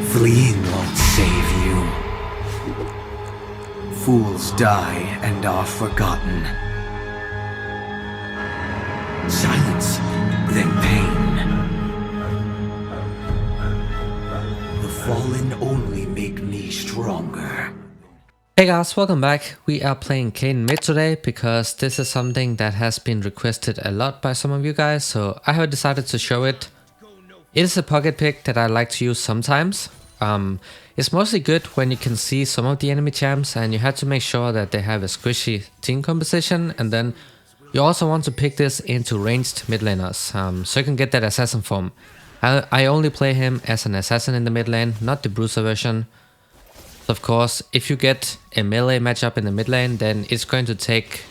Fleeing won't save you. Fools die and are forgotten. Silence, then pain. The fallen only make me stronger. Hey guys, welcome back. We are playing Kayn mid today because this is something that has been requested a lot by some of you guys, so I have decided to show it. It is a pocket pick that I like to use sometimes. It's mostly good when you can see some of the enemy champs and you have to make sure that they have a squishy team composition, and then you also want to pick this into ranged mid laners, so you can get that assassin form. I only play him as an assassin in the mid lane, not the bruiser version. Of course, if you get a melee matchup in the mid lane, then it's going to take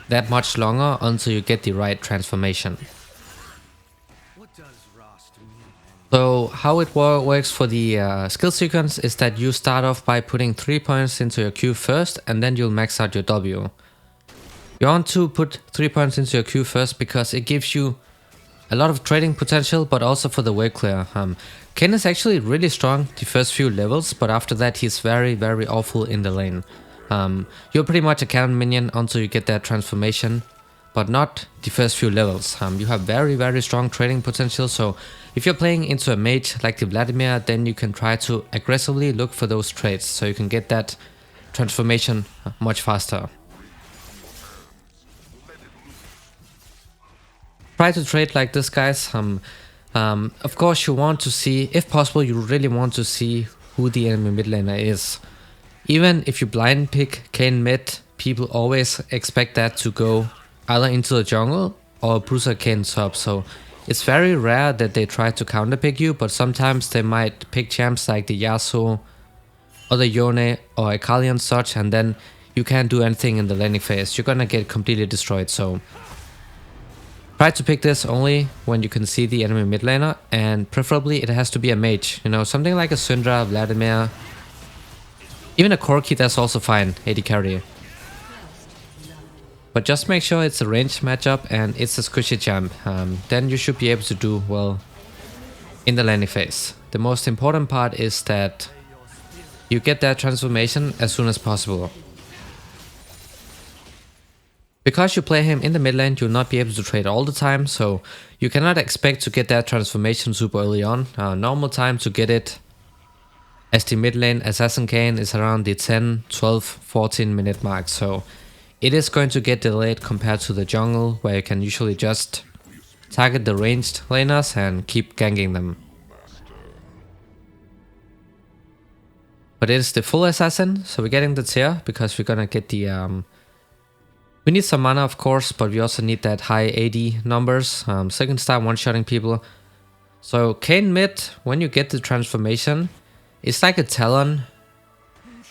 that much longer until you get the right transformation. So how it works for the skill sequence is that you start off by putting 3 points into your Q first, and then you'll max out your W. You want to put 3 points into your Q first because it gives you a lot of trading potential, but also for the wave clear. Kayn is actually really strong the first few levels, but after that he's very awful in the lane. You're pretty much a cannon minion until you get that transformation, but not the first few levels. You have very strong trading potential, so if you're playing into a mage like the Vladimir, then you can try to aggressively look for those trades so you can get that transformation much faster. Try to trade like this, guys. Of course you want to see, if possible you really want to see who the enemy mid laner is. Even if you blind pick Kayn mid, people always expect that to go either into the jungle or bruiser Kayn top, so it's very rare that they try to counter pick you, but sometimes they might pick champs like the Yasuo or the Yone or Akali and such, and then you can't do anything in the laning phase. You're gonna get completely destroyed, so try to pick this only when you can see the enemy mid laner, and preferably it has to be a mage. You know, something like a Syndra, Vladimir, even a Corki, that's also fine, AD carry. But just make sure it's a ranged matchup and it's a squishy champ. Then you should be able to do well in the laning phase. The most important part is that you get that transformation as soon as possible. Because you play him in the mid lane, you'll not be able to trade all the time, so you cannot expect to get that transformation super early on. Normal time to get it as the mid lane assassin Kayn is around the 10, 12, 14 minute mark, so it is going to get delayed compared to the jungle, where you can usually just target the ranged laners and keep ganking them. But it is the full assassin, so we're getting the tier because we're gonna get the we need some mana, of course, but we also need that high AD numbers, so you can start one-shotting people. So Kayn mid, when you get the transformation, it's like a Talon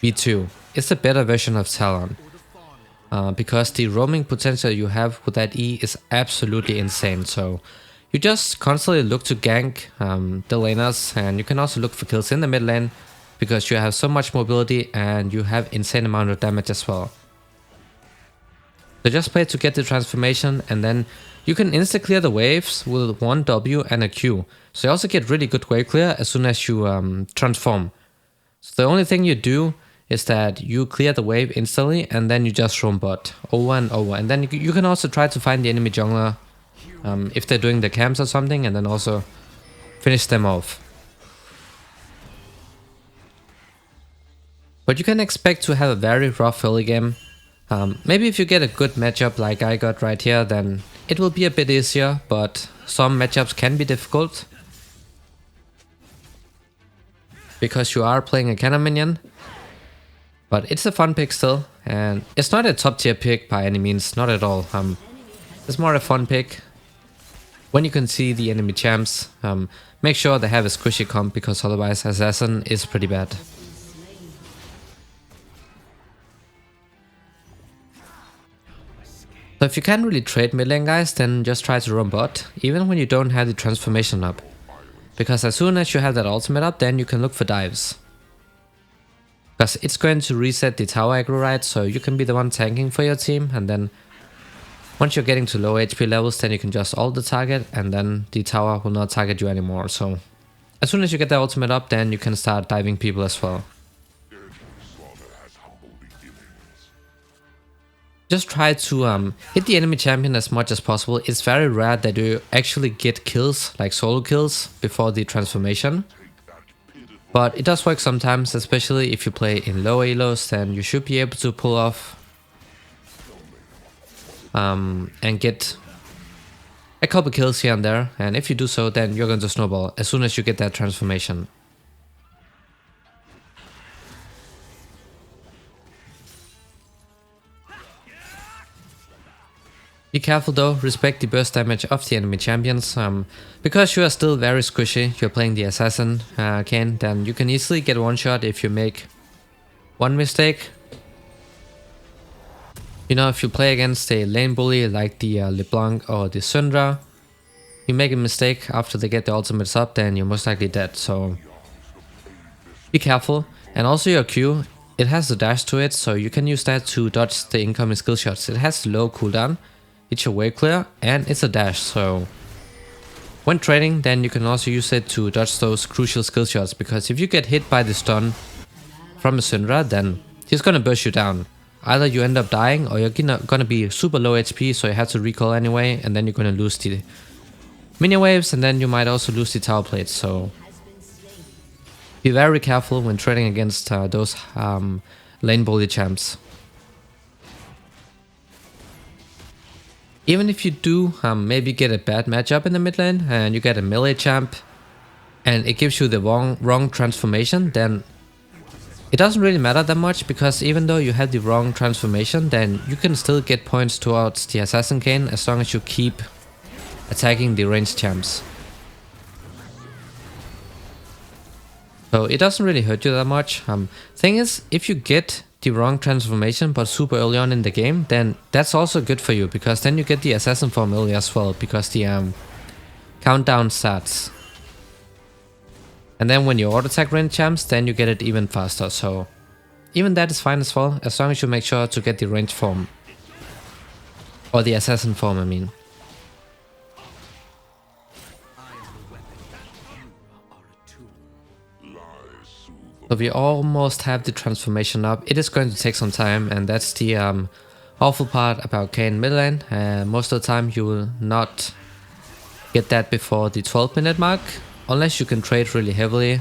V2. It's a better version of Talon. Because the roaming potential you have with that E is absolutely insane. So you just constantly look to gank the laners, and you can also look for kills in the mid lane because you have so much mobility and you have insane amount of damage as well. So just play to get the transformation, and then you can insta clear the waves with 1 W and a Q. So you also get really good wave clear as soon as you transform. So the only thing you do is that you clear the wave instantly and then you just roam bot over and over. And then you can also try to find the enemy jungler if they're doing the camps or something, and then also finish them off. But you can expect to have a very rough early game. Maybe if you get a good matchup like I got right here, then it will be a bit easier, but some matchups can be difficult because you are playing a cannon minion. But it's a fun pick still, and it's not a top tier pick by any means, not at all. It's more a fun pick. When you can see the enemy champs, make sure they have a squishy comp, because otherwise assassin is pretty bad. So if you can't really trade mid lane, guys, then just try to roam bot, even when you don't have the transformation up. Because as soon as you have that ultimate up, then you can look for dives. Because it's going to reset the tower aggro, right? So you can be the one tanking for your team, and then once you're getting to low HP levels, then you can just ult the target, and then the tower will not target you anymore. So As soon as you get the ultimate up, then you can start diving people as well. Just try to hit the enemy champion as much as possible. It's very rare that you actually get kills, like solo kills, before the transformation. But it does work sometimes, especially if you play in low elos, then you should be able to pull off and get a couple kills here and there. And if you do so, then you're going to snowball as soon as you get that transformation. Be careful though, respect the burst damage of the enemy champions, because you are still very squishy, you're playing the assassin, Kayn, then you can easily get one shot if you make one mistake. You know, if you play against a lane bully like the LeBlanc or the Syndra, you make a mistake after they get the ultimates up, then you're most likely dead, so be careful. And also your Q, it has the dash to it, so you can use that to dodge the incoming skill shots. It has low cooldown. It's your wave clear and it's a dash, so when trading then you can also use it to dodge those crucial skill shots, because if you get hit by the stun from a Syndra, then he's gonna burst you down. Either you end up dying or you're gonna be super low HP, so you have to recall anyway, and then you're gonna lose the mini waves, and then you might also lose the tower plates, so be very careful when trading against those lane bully champs. Even if you do maybe get a bad matchup in the mid lane and you get a melee champ and it gives you the wrong transformation, then it doesn't really matter that much, because even though you had the wrong transformation, then you can still get points towards the assassin Kayn as long as you keep attacking the ranged champs. So it doesn't really hurt you that much. Thing is, if you get the wrong transformation but super early on in the game, then that's also good for you, because then you get the assassin form early as well, because the countdown starts. And then when you auto attack range champs, then you get it even faster, so even that is fine as well, as long as you make sure to get the range form. Or the assassin form, I mean. So we almost have the transformation up. It is going to take some time, and that's the awful part about Kayn mid lane. Most of the time you will not get that before the 12-minute mark, unless you can trade really heavily.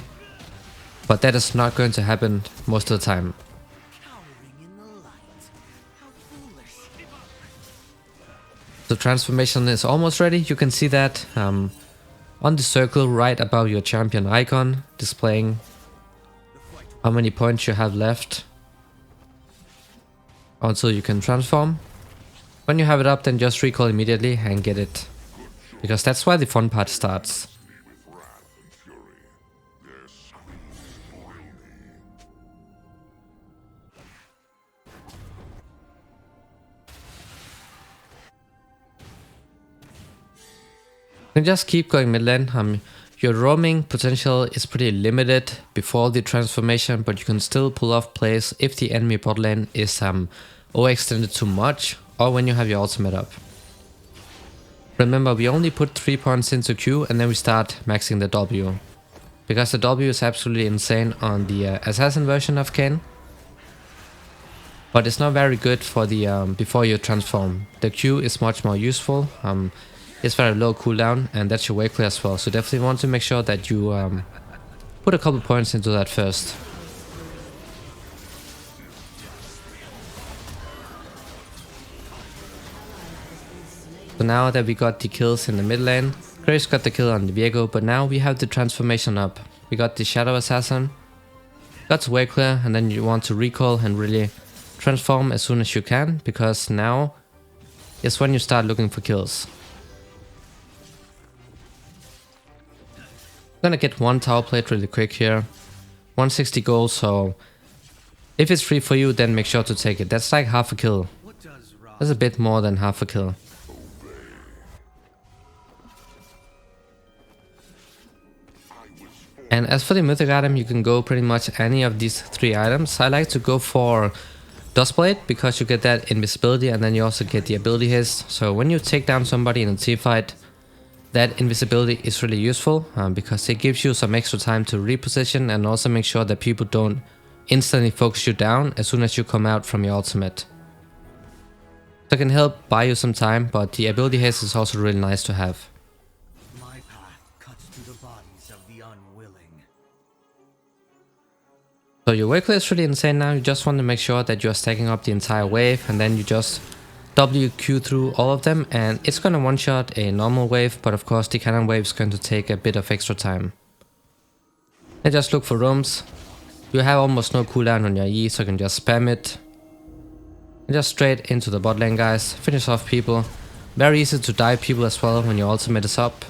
But that is not going to happen most of the time. The transformation is almost ready. You can see that on the circle right above your champion icon, displaying how many points you have left until you can transform. When you have it up, then just recall immediately and get it, because that's why the fun part starts. You can just keep going mid lane. Your roaming potential is pretty limited before the transformation, but you can still pull off plays if the enemy bot lane is overextended too much, or when you have your ultimate up. Remember, we only put 3 points into Q and then we start maxing the W, because the W is absolutely insane on the assassin version of Kayn, but it's not very good for the before you transform. The Q is much more useful. It's very low cooldown, and that's your wave clear as well, so definitely want to make sure that you put a couple points into that first. So now that we got the kills in the mid lane, Graves got the kill on the Viego, but now we have the transformation up. We got the Shadow Assassin, got to wave clear, and then you want to recall and really transform as soon as you can, because now is when you start looking for kills. I'm gonna get one tower plate really quick here. 160 gold, so if it's free for you, then make sure to take it. That's like half a kill. That's a bit more than half a kill. And as for the mythic item, you can go pretty much any of these 3 items. I like to go for Dustblade, because you get that invisibility and then you also get the ability hits. So when you take down somebody in a team fight, that invisibility is really useful because it gives you some extra time to reposition and also make sure that people don't instantly focus you down as soon as you come out from your ultimate. So it can help buy you some time, but the ability haste is also really nice to have. My path cuts through the bodies of the unwilling. So your wave clear is really insane now. You just want to make sure that you're stacking up the entire wave, and then you just WQ through all of them, and it's gonna one-shot a normal wave, but of course the cannon wave is going to take a bit of extra time. And just look for rooms. You have almost no cooldown on your E, so you can just spam it. And just straight into the bot lane, guys. Finish off people. Very easy to dive people as well when your ultimate is up.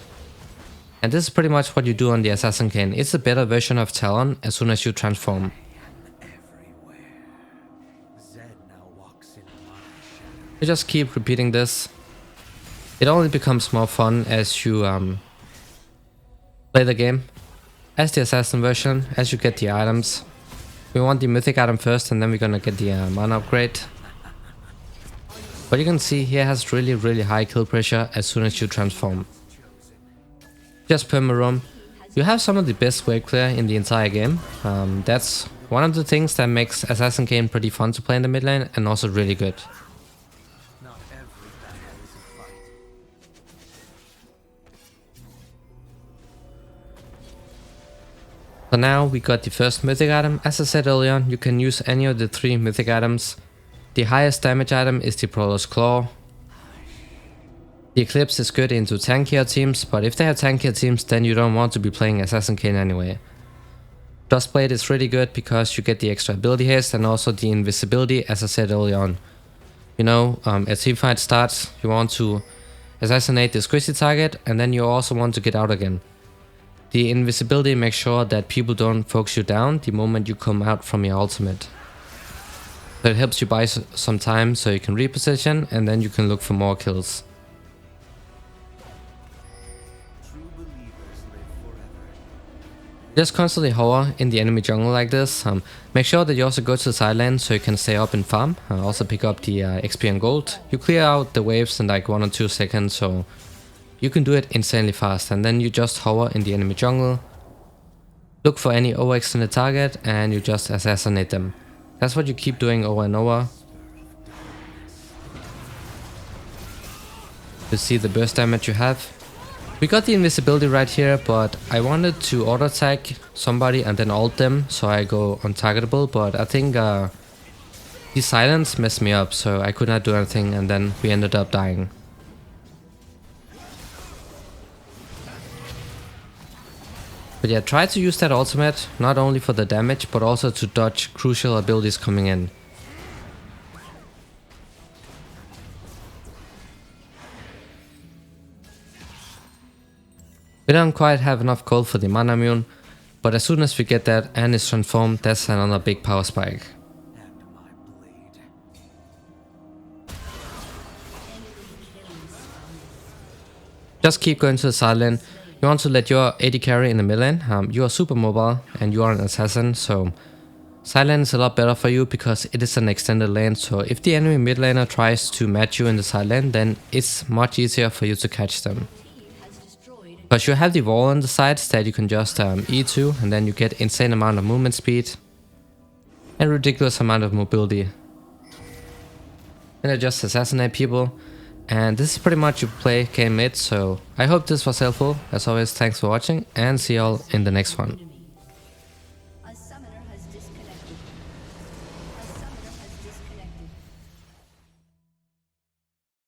And this is pretty much what you do on the Assassin Kayn. It's a better version of Talon as soon as you transform. You just keep repeating this. It only becomes more fun as you play the game. As the assassin version, as you get the items. We want the mythic item first, and then we're gonna get the mana upgrade. But you can see he has really high kill pressure as soon as you transform. Just perma roam. You have some of the best wave clear in the entire game. That's one of the things that makes Assassin Kayn pretty fun to play in the mid lane and also really good. So now we got the first mythic item. As I said earlier on, you can use any of the 3 mythic items. The highest damage item is the Prowler's Claw. The Eclipse is good into tankier teams, but if they have tankier teams, then you don't want to be playing Assassin Kayn anyway. Dustblade is really good because you get the extra ability haste and also the invisibility, as I said earlier on. You know, as teamfight starts, you want to assassinate the squishy target, and then you also want to get out again. The invisibility makes sure that people don't focus you down the moment you come out from your ultimate. So it helps you buy some time so you can reposition, and then you can look for more kills. Just constantly hover in the enemy jungle like this. Make sure that you also go to the side lane so you can stay up and farm. Also pick up the XP and gold. You clear out the waves in like 1 or 2 seconds, so you can do it insanely fast, and then you just hover in the enemy jungle, look for any overextended target, and you just assassinate them. That's what you keep doing over and over. You see the burst damage you have. We got the invisibility right here, but I wanted to auto attack somebody and then ult them so I go untargetable, but I think the silence messed me up, so I could not do anything, and then we ended up dying. But yeah, try to use that ultimate, not only for the damage, but also to dodge crucial abilities coming in. We don't quite have enough gold for the mana immune, but as soon as we get that and it's transformed, that's another big power spike. Just keep going to the side lane. You want to let your AD carry in the mid lane. You are super mobile and you are an assassin, so side lane is a lot better for you because it is an extended lane. So if the enemy mid laner tries to match you in the side lane, then it's much easier for you to catch them. Because you have the wall on the sides that you can just E to, and then you get insane amount of movement speed and ridiculous amount of mobility. And I just assassinate people. And this is pretty much you play Kayn mid, so I hope this was helpful. As always, thanks for watching, and see y'all in the next one. A summoner has disconnected.